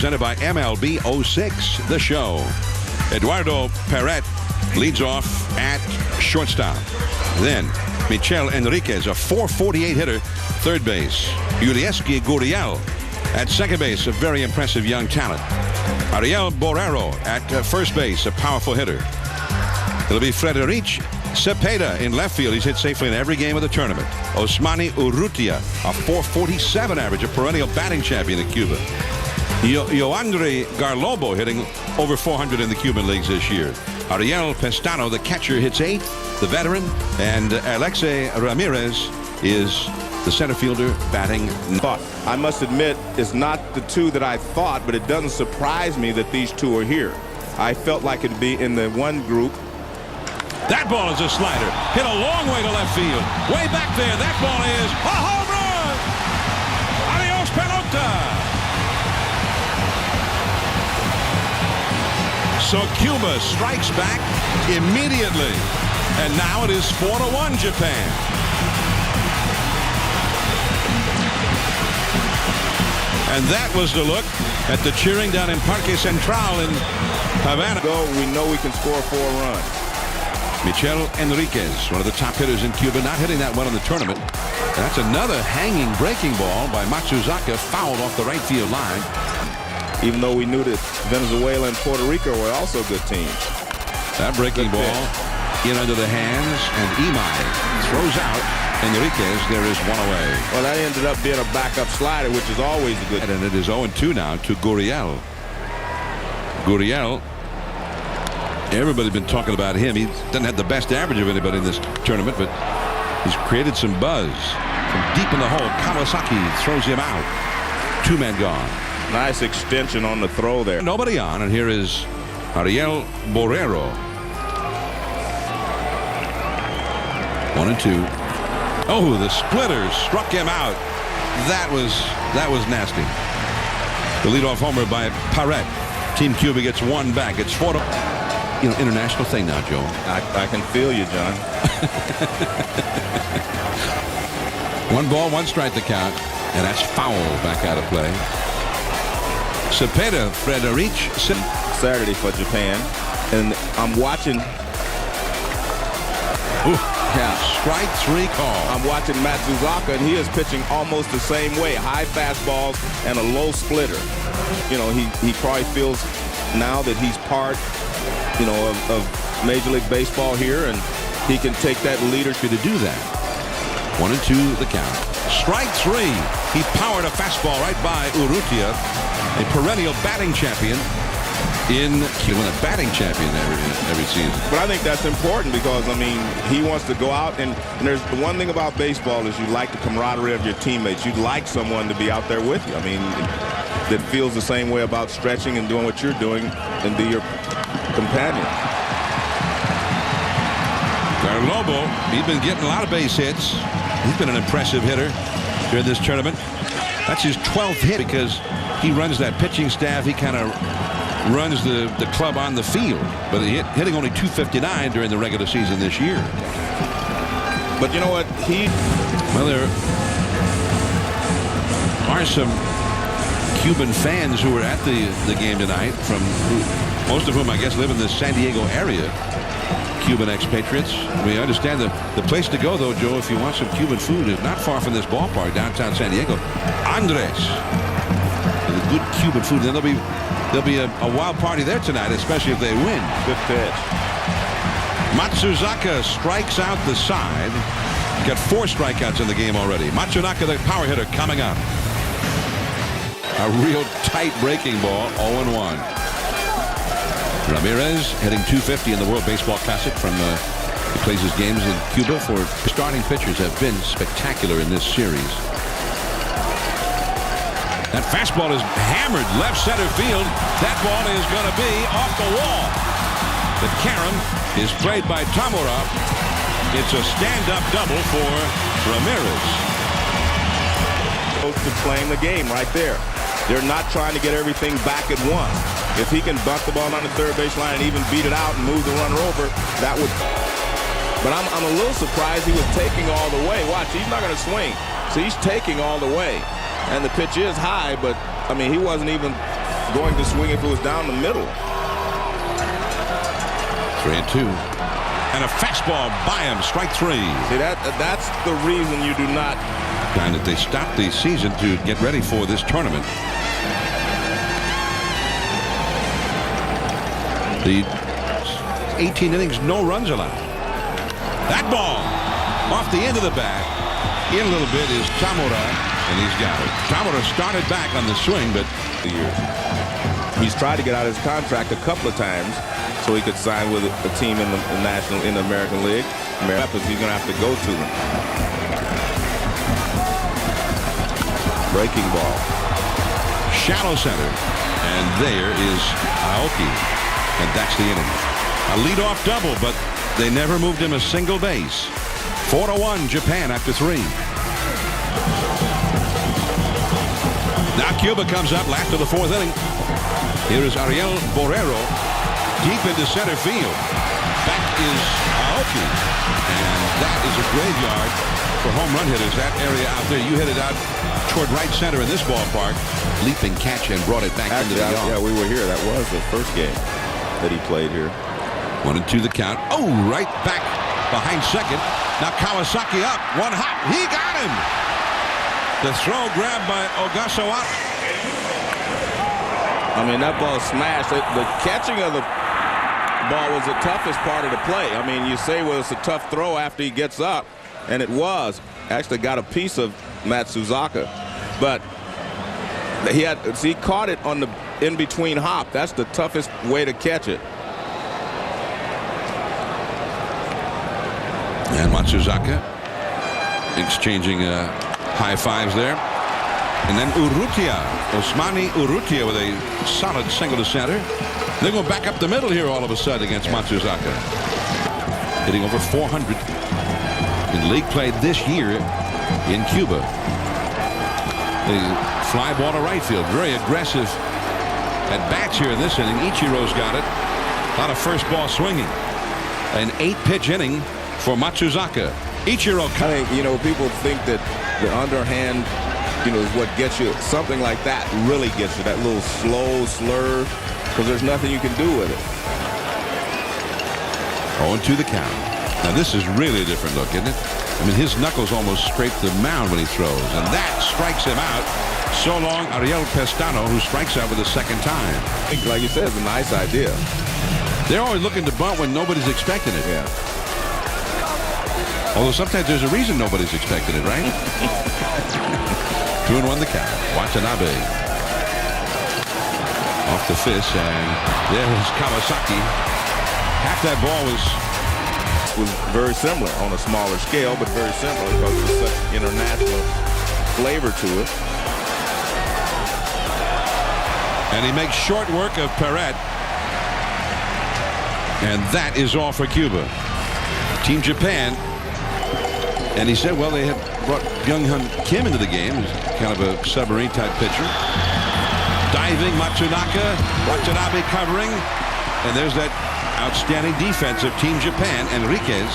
Presented by MLB 06, The Show. Eduardo Perret leads off at shortstop. Then Michel Enriquez, a .448 hitter, third base. Yulieski Gurriel at second base, a very impressive young talent. Ariel Borrero at first base, a powerful hitter. It'll be Frederic Cepeda in left field. He's hit safely in every game of the tournament. Osmani Urrutia, a .447 average, a perennial batting champion at Cuba. Yoandre Garlobo hitting over 400 in the Cuban leagues this year. Ariel Pestano, the catcher, hits 8th, the veteran. And Alexei Ramirez is the center fielder batting. I must admit, it's not the two that I thought, but it doesn't surprise me that these two are here. I felt like it'd be in the one group. That ball is a slider. Hit a long way to left field. Way back there. That ball is a home run. Adios, pelota. So Cuba strikes back immediately. And now it is 4-1 Japan. And that was the look at the cheering down in Parque Central in Havana. We know we can score 4 runs. Michel Enriquez, one of the top hitters in Cuba, not hitting that well in the tournament. That's another hanging breaking ball by Matsuzaka, fouled off the right field line. Even though we knew that Venezuela and Puerto Rico were also good teams. That breaking ball in under the hands, and Imai throws out Enriquez. There is one away. Well, that ended up being a backup slider, which is always a good. And it is 0-2 now to Gurriel. Gurriel. Everybody's been talking about him. He doesn't have the best average of anybody in this tournament, but he's created some buzz. From deep in the hole, Kawasaki throws him out. 2 men gone. Nice extension on the throw there. Nobody on, and here is Ariel Borrero. 1-2. Oh, the splitter struck him out. That was nasty. The leadoff homer by Perret. Team Cuba gets 1 back. It's 4-0. You know, international thing now, Joe. I can feel you, John. 1 ball, 1 strike to count, and that's foul back out of play. Cepeda, Frederic. Saturday for Japan, and I'm watching. Strike 3 call. I'm watching Matsuzaka, and he is pitching almost the same way. High fastballs and a low splitter. You know, he probably feels now that he's part, you know, of Major League Baseball here, and he can take that leadership to do that. 1-2 the count. Strike 3. He powered a fastball right by Urrutia, a perennial batting champion in Cuba, a batting champion every season. But I think that's important because, I mean, he wants to go out, and there's the one thing about baseball is you like the camaraderie of your teammates. You'd like someone to be out there with you. I mean, that feels the same way about stretching and doing what you're doing and be your companion. Garlobo, he's been getting a lot of base hits. He's been an impressive hitter during this tournament. That's his 12th hit because he runs that pitching staff. He kind of runs the club on the field, but hitting only .259 during the regular season this year. But you know what? Well, there are some Cuban fans who were at the game tonight, most of whom I guess live in the San Diego area. Cuban expatriates. We understand the place to go, though, Joe, if you want some Cuban food, is not far from this ballpark, downtown San Diego. Andres. The good Cuban food. Then there'll be a wild party there tonight, especially if they win. Good pitch. Matsuzaka strikes out the side. Got 4 strikeouts in the game already. Matsuzaka, the power hitter, coming up. A real tight breaking ball, 0-1. Ramirez hitting .250 in the World Baseball Classic from he plays his games in Cuba. For starting pitchers have been spectacular in this series. That fastball is hammered left center field. That ball is going to be off the wall. The carom is played by Tamura. It's a stand-up double for Ramirez. To playing the game right there. They're not trying to get everything back at once. If he can bunt the ball on the third base line and even beat it out and move the runner over, that would. But I'm a little surprised he was taking all the way. Watch, he's not going to swing. So he's taking all the way. And the pitch is high, but, I mean, he wasn't even going to swing if it was down the middle. 3-2. And a fastball by him. Strike three. See, that's the reason you do not. And that they stopped the season to get ready for this tournament. The 18 innings, no runs allowed. That ball off the end of the bat. In a little bit is Tamura, and he's got it. Tamura started back on the swing, but he's tried to get out of his contract a couple of times so he could sign with a team in the American League. He's going to have to go to them. Breaking ball. Shallow center. And there is Aoki. And that's the inning. A leadoff double, but they never moved him a single base. 4-1 Japan after 3. Now Cuba comes up last of the 4th inning. Here is Ariel Borrero deep into center field. Back is Aoki. And that is a graveyard for home run hitters. That area out there, you hit it out toward right center in this ballpark. Leaping catch and brought it back into the yard. Yeah, we were here. That was the first game that he played here. 1-2 the count. Oh, right back behind second. Now Kawasaki up. One hop. He got him. The throw grabbed by Ogasawa. I mean, that ball smashed. The catching of the ball was the toughest part of the play. I mean, you say, well, it's a tough throw after he gets up, and it was. Actually got a piece of Matsuzaka, but he caught it on the in-between hop. That's the toughest way to catch it. And Matsuzaka exchanging high fives there. And then Urrutia, Osmani Urrutia with a solid single to center. They go back up the middle here all of a sudden against Matsuzaka. Hitting over 400 in league play this year in Cuba. The fly ball to right field. Very aggressive at bats here in this inning. Ichiro's got it. A lot of first ball swinging. An 8-pitch inning for Matsuzaka. Ichiro. I think, people think that the underhand, is what gets you. Something like that really gets you. That little slow slur, because there's nothing you can do with it. 0-2 the count. Now this is really a different look, isn't it? I mean, his knuckles almost scrape the mound when he throws, and that strikes him out. So long, Ariel Pestano, who strikes out with a second time. Like you said, it's a nice idea. They're always looking to bunt when nobody's expecting it. Yeah. Although sometimes there's a reason nobody's expecting it, right? 2-1 the count. Watanabe off the fist, and there's Kawasaki. Half that ball was very similar on a smaller scale, but very similar because there's such international flavor to it. And he makes short work of Perret. And that is all for Cuba. Team Japan. And he said, well, they had brought Byung-Hun Kim into the game. He's kind of a submarine-type pitcher. Diving, Matsunaka, Watanabe covering. And there's that outstanding defense of Team Japan. Enriquez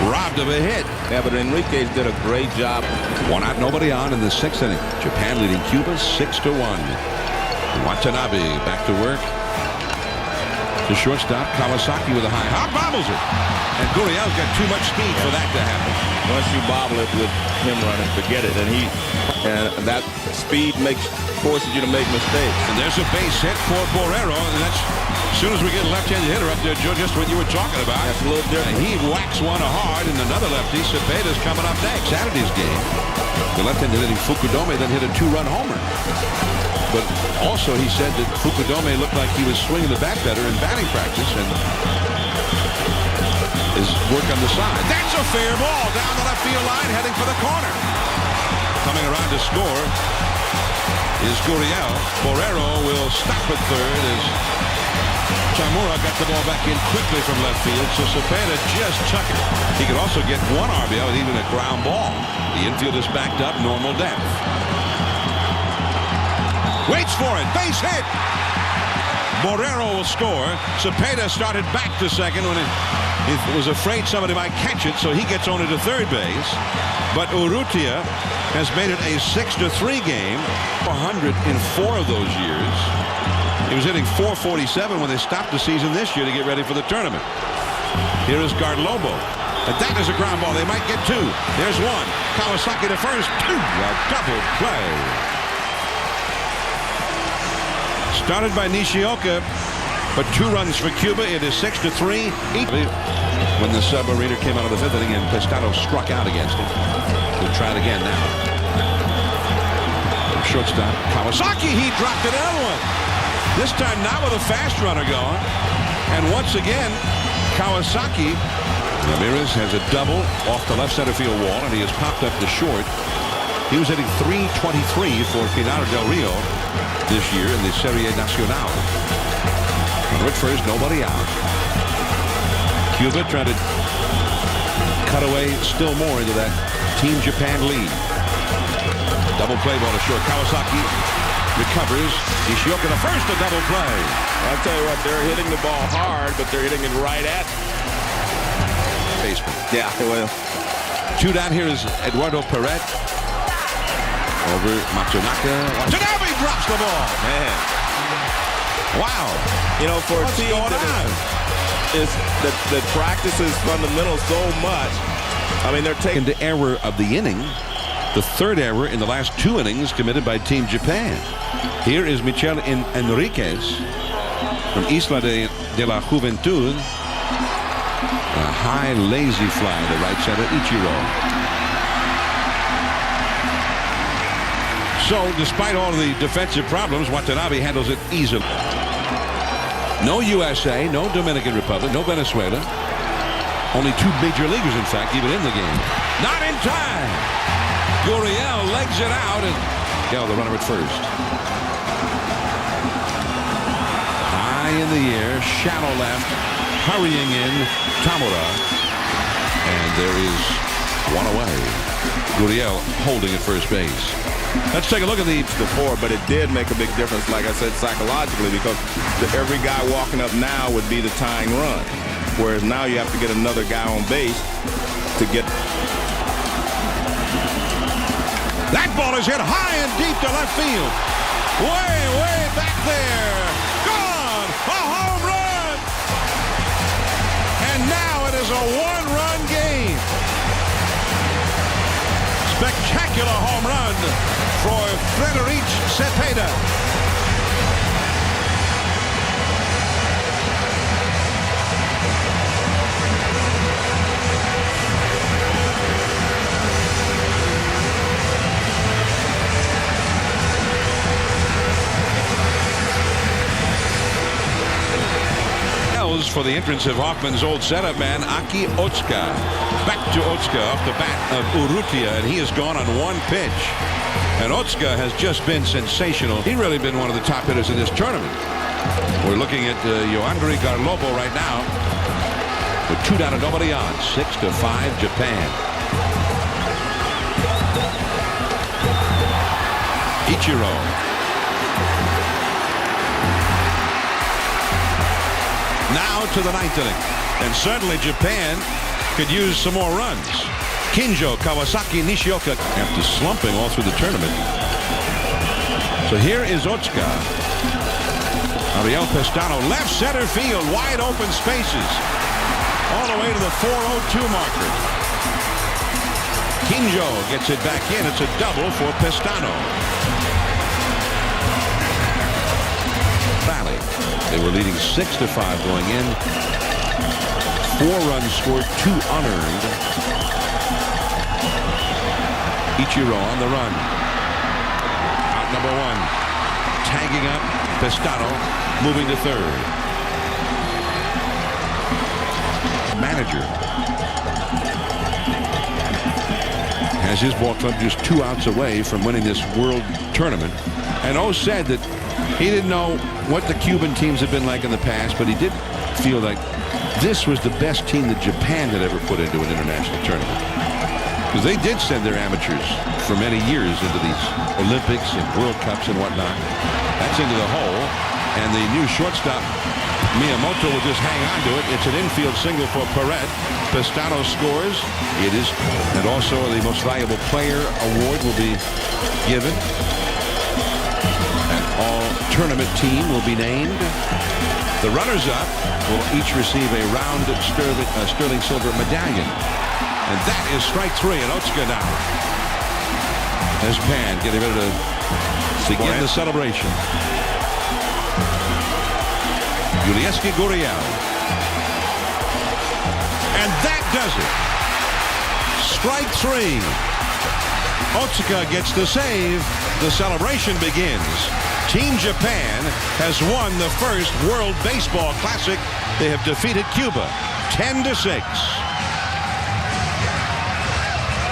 robbed of a hit. Yeah, but Enriquez did a great job. 1 out, nobody on in the 6th inning. Japan leading Cuba 6-1. Watanabe back to work. The shortstop, Kawasaki with a high hop, bobbles it. And Gurriel's got too much speed for that to happen. Once you bobble it with him running, forget it. And that speed forces you to make mistakes. And there's a base hit for Borrero, and that's as soon as we get a left-handed hitter up there, Joe, just what you were talking about. That's a little different. And he whacks one hard, and another lefty, Cepeda's coming up next. Saturday's game. The left-handed hitting Fukudome then hit a 2-run homer. But also he said that Fukudome looked like he was swinging the bat better in batting practice, and his work on the side. That's a fair ball down the left field line, heading for the corner. Coming around to score is Gurriel. Borrero will stop at third as Tamura got the ball back in quickly from left field, so Cepeda just chuck it. He could also get 1 RBI with even a ground ball. The infield is backed up, normal depth. Waits for it, base hit. Borrero will score. Cepeda started back to second when he was afraid somebody might catch it, so he gets on to third base. But Urrutia has made it a 6-3 game. 100 in 4 of those years. He was hitting .447 when they stopped the season this year to get ready for the tournament. Here is Garlobo. And that is a ground ball. They might get two. There's one. Kawasaki to first. Two. A double play. Started by Nishioka, but 2 runs for Cuba. It is 6-3. When the submariner came out of the 5th inning and Pestano struck out against him. We'll try it again now. Shortstop Kawasaki. He dropped another one. This time not with a fast runner going. And once again, Kawasaki. Ramirez has a double off the left center field wall, and he has popped up the short. He was hitting .323 for Pinar del Rio this year in the Serie Nacional. Runner at first, nobody out. Cuba trying to cut away still more into that Team Japan lead. Double play ball to short. Kawasaki recovers. Nishioka to first, a double play. I'll tell you what, they're hitting the ball hard, but they're hitting it right at basement. Yeah, well. 2 down. Here is Eduardo Perret. Over Matsunaka. Watanabe drops the ball. Man. Wow. You know, for a team that practices fundamentals so much, I mean, they're taking the error of the inning. The 3rd error in the last 2 innings committed by Team Japan. Here is Michel Enriquez from Isla de la Juventud. A high, lazy fly to right center, Ichiro. So, despite all the defensive problems, Watanabe handles it easily. No USA, no Dominican Republic, no Venezuela. Only 2 major leaguers, in fact, even in the game. Not in time. Gurriel legs it out, and the runner at first. High in the air, shallow left, hurrying in, Tamura, and there is 1 away. Gurriel holding at first base. Let's take a look at the before, but it did make a big difference, like I said, psychologically, because every guy walking up now would be the tying run, whereas now you have to get another guy on base to get. That ball is hit high and deep to left field. Way back there. Gone! A home run! And now it is a 1-run game. Spectacular home run for Frederic Cepeda. For the entrance of Hoffman's old setup man, Aki Otsuka. Back to Otsuka off the bat of Urrutia, and he has gone on 1 pitch. And Otsuka has just been sensational. He's really been one of the top hitters in this tournament. We're looking at Yoandri Garlobo right now. With 2 down and nobody on. 6-5 Japan. Ichiro. Now to the 9th inning. And certainly Japan could use some more runs. Kinjo, Kawasaki, Nishioka after slumping all through the tournament. So here is Otsuka. Ariel Pestano, left center field, wide open spaces. All the way to the 4:02 marker. Kinjo gets it back in. It's a double for Pestano. Valley. They were leading 6-5 going in. 4 runs scored, 2 unearned. Ichiro on the run. Out number 1. Tagging up Pestano, moving to 3rd. Manager has his ball club just 2 outs away from winning this world tournament. And O said that he didn't know what the Cuban teams have been like in the past, but he did feel like this was the best team that Japan had ever put into an international tournament. Because they did send their amateurs for many years into these Olympics and World Cups and whatnot. That's into the hole. And the new shortstop, Miyamoto, will just hang on to it. It's an infield single for Perret. Pestano scores. It is. And also the most valuable player award will be given at all tournaments. tournament team will be named. The runners-up will each receive a round sterling silver medallion. And that is strike three, and Otsuka now. As Pan getting ready to begin the celebration. Yulieski Gurriel. And that does it. Strike three. Otsuka gets the save. The celebration begins. Team Japan has won the first World Baseball Classic. They have defeated Cuba 10-6.